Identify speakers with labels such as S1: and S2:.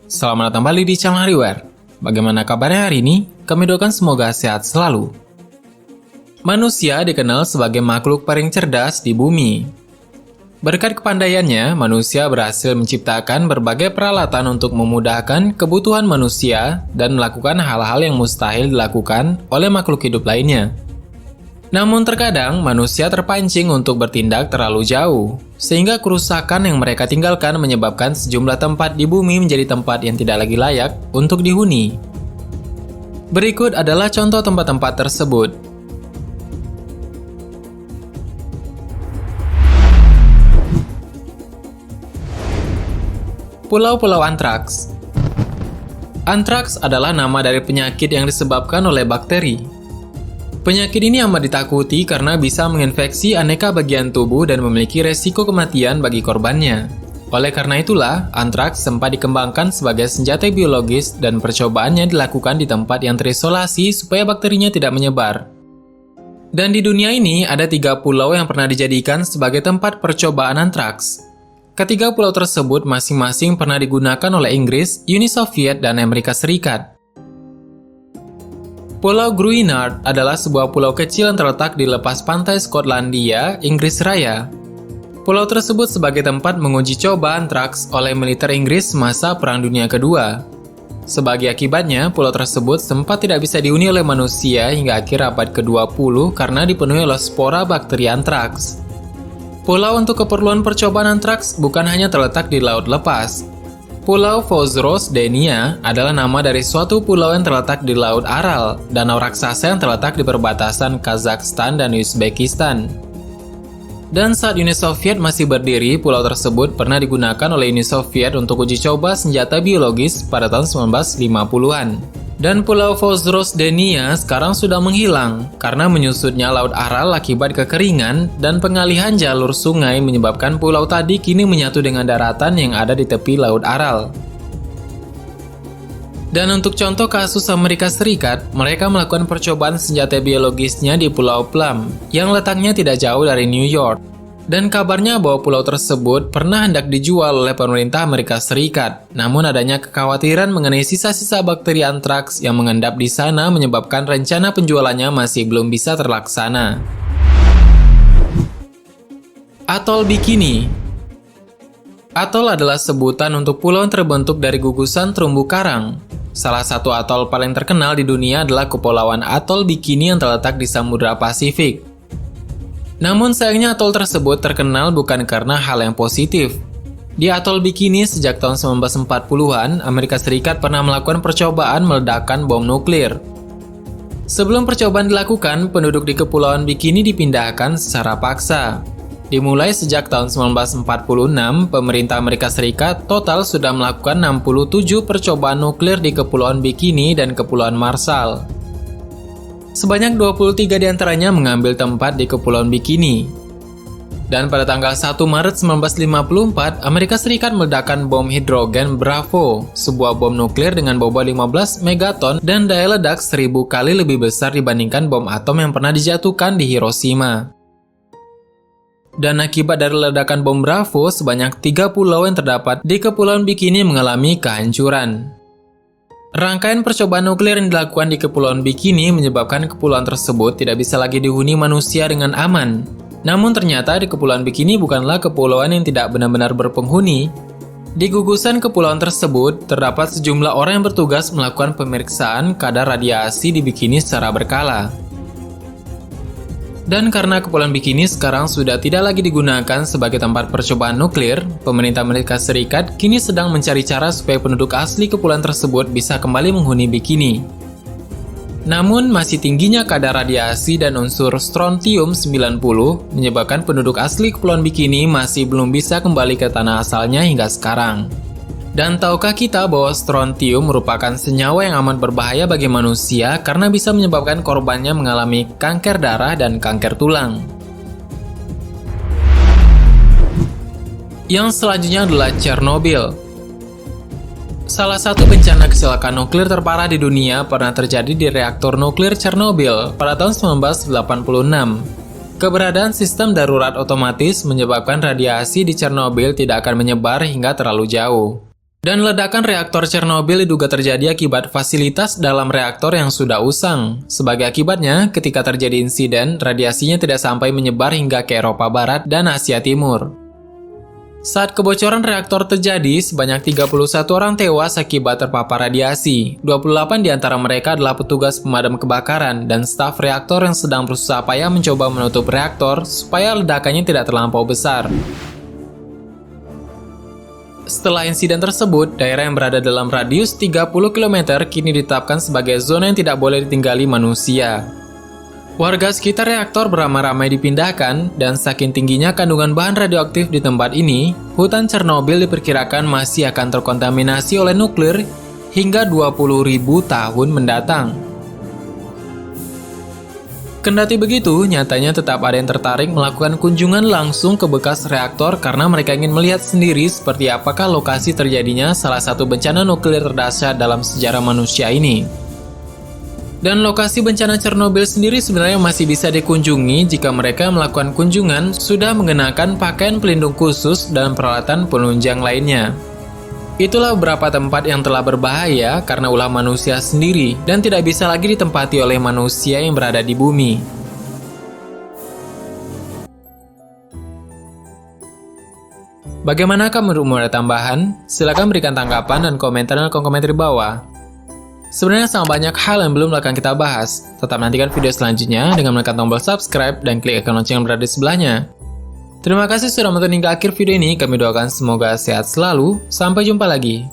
S1: Selamat datang kembali di channel Hariware. Bagaimana kabarnya hari ini? Kami doakan semoga sehat selalu. Manusia dikenal sebagai makhluk paling cerdas di bumi. Berkat kepandaiannya, manusia berhasil menciptakan berbagai peralatan untuk memudahkan kebutuhan manusia dan melakukan hal-hal yang mustahil dilakukan oleh makhluk hidup lainnya. Namun terkadang manusia terpancing untuk bertindak terlalu jauh, sehingga kerusakan yang mereka tinggalkan menyebabkan sejumlah tempat di bumi menjadi tempat yang tidak lagi layak untuk dihuni. Berikut adalah contoh tempat-tempat tersebut. Pulau-pulau antraks. Antraks adalah nama dari penyakit yang disebabkan oleh bakteri. Penyakit ini amat ditakuti karena bisa menginfeksi aneka bagian tubuh dan memiliki resiko kematian bagi korbannya. Oleh karena itulah, antraks sempat dikembangkan sebagai senjata biologis dan percobaannya dilakukan di tempat yang terisolasi supaya bakterinya tidak menyebar. Dan di dunia ini ada 3 pulau yang pernah dijadikan sebagai tempat percobaan antraks. Ketiga pulau tersebut masing-masing pernah digunakan oleh Inggris, Uni Soviet, dan Amerika Serikat. Pulau Gruinard adalah sebuah pulau kecil yang terletak di lepas pantai Skotlandia, Inggris Raya. Pulau tersebut sebagai tempat menguji coba antraks oleh militer Inggris semasa Perang Dunia Kedua. Sebagai akibatnya, pulau tersebut sempat tidak bisa dihuni oleh manusia hingga akhir abad ke-20 karena dipenuhi oleh spora bakteri antraks. Pulau untuk keperluan percobaan antraks bukan hanya terletak di laut lepas. Pulau Vozrozhdenia adalah nama dari suatu pulau yang terletak di Laut Aral, danau raksasa yang terletak di perbatasan Kazakhstan dan Uzbekistan. Dan saat Uni Soviet masih berdiri, pulau tersebut pernah digunakan oleh Uni Soviet untuk uji coba senjata biologis pada tahun 1950-an. Dan Pulau Vozrozhdenia sekarang sudah menghilang karena menyusutnya Laut Aral akibat kekeringan dan pengalihan jalur sungai menyebabkan pulau tadi kini menyatu dengan daratan yang ada di tepi Laut Aral. Dan untuk contoh kasus Amerika Serikat, mereka melakukan percobaan senjata biologisnya di Pulau Plum yang letaknya tidak jauh dari New York. Dan kabarnya bahwa pulau tersebut pernah hendak dijual oleh pemerintah Amerika Serikat. Namun adanya kekhawatiran mengenai sisa-sisa bakteri antraks yang mengendap di sana menyebabkan rencana penjualannya masih belum bisa terlaksana. Atol Bikini. Atol adalah sebutan untuk pulau yang terbentuk dari gugusan terumbu karang. Salah satu atol paling terkenal di dunia adalah Kepulauan Atol Bikini yang terletak di Samudra Pasifik. Namun sayangnya atol tersebut terkenal bukan karena hal yang positif. Di Atol Bikini sejak tahun 1940-an, Amerika Serikat pernah melakukan percobaan meledakkan bom nuklir. Sebelum percobaan dilakukan, penduduk di Kepulauan Bikini dipindahkan secara paksa. Dimulai sejak tahun 1946, pemerintah Amerika Serikat total sudah melakukan 67 percobaan nuklir di Kepulauan Bikini dan Kepulauan Marshall. Sebanyak 23 diantaranya mengambil tempat di Kepulauan Bikini. Dan pada tanggal 1 Maret 1954, Amerika Serikat meledakkan bom hidrogen Bravo, sebuah bom nuklir dengan bobot 15 megaton dan daya ledak 1000 kali lebih besar dibandingkan bom atom yang pernah dijatuhkan di Hiroshima. Dan akibat dari ledakan bom Bravo, sebanyak 3 pulau yang terdapat di Kepulauan Bikini mengalami kehancuran. Rangkaian percobaan nuklir yang dilakukan di Kepulauan Bikini menyebabkan kepulauan tersebut tidak bisa lagi dihuni manusia dengan aman. Namun ternyata di Kepulauan Bikini bukanlah kepulauan yang tidak benar-benar berpenghuni. Di gugusan kepulauan tersebut, terdapat sejumlah orang yang bertugas melakukan pemeriksaan kadar radiasi di Bikini secara berkala. Dan karena Kepulauan Bikini sekarang sudah tidak lagi digunakan sebagai tempat percobaan nuklir, pemerintah Amerika Serikat kini sedang mencari cara supaya penduduk asli kepulauan tersebut bisa kembali menghuni Bikini. Namun, masih tingginya kadar radiasi dan unsur strontium 90 menyebabkan penduduk asli Kepulauan Bikini masih belum bisa kembali ke tanah asalnya hingga sekarang. Dan tahukah kita bahwa strontium merupakan senyawa yang amat berbahaya bagi manusia karena bisa menyebabkan korbannya mengalami kanker darah dan kanker tulang. Yang selanjutnya adalah Chernobyl. Salah satu bencana kecelakaan nuklir terparah di dunia pernah terjadi di reaktor nuklir Chernobyl pada tahun 1986. Keberadaan sistem darurat otomatis menyebabkan radiasi di Chernobyl tidak akan menyebar hingga terlalu jauh. Dan ledakan reaktor Chernobyl diduga terjadi akibat fasilitas dalam reaktor yang sudah usang. Sebagai akibatnya, ketika terjadi insiden, radiasinya tidak sampai menyebar hingga ke Eropa Barat dan Asia Timur. Saat kebocoran reaktor terjadi, sebanyak 31 orang tewas akibat terpapar radiasi. 28 di antara mereka adalah petugas pemadam kebakaran dan staf reaktor yang sedang berusaha payah mencoba menutup reaktor supaya ledakannya tidak terlampau besar. Setelah insiden tersebut, daerah yang berada dalam radius 30 km kini ditetapkan sebagai zona yang tidak boleh ditinggali manusia. Warga sekitar reaktor beramai-ramai dipindahkan, dan saking tingginya kandungan bahan radioaktif di tempat ini, hutan Chernobyl diperkirakan masih akan terkontaminasi oleh nuklir hingga 20.000 tahun mendatang. Kendati begitu, nyatanya tetap ada yang tertarik melakukan kunjungan langsung ke bekas reaktor karena mereka ingin melihat sendiri seperti apakah lokasi terjadinya salah satu bencana nuklir terdahsyat dalam sejarah manusia ini. Dan lokasi bencana Chernobyl sendiri sebenarnya masih bisa dikunjungi jika mereka melakukan kunjungan sudah mengenakan pakaian pelindung khusus dan peralatan penunjang lainnya. Itulah beberapa tempat yang telah berbahaya karena ulah manusia sendiri dan tidak bisa lagi ditempati oleh manusia yang berada di bumi. Bagaimana menurutmu ada tambahan? Silahkan berikan tanggapan dan komentar di kolom komentar di bawah. Sebenarnya sangat banyak hal yang belum akan kita bahas. Tetap nantikan video selanjutnya dengan menekan tombol subscribe dan klik ikon lonceng yang berada di sebelahnya. Terima kasih sudah menonton hingga akhir video ini, kami doakan semoga sehat selalu, sampai jumpa lagi.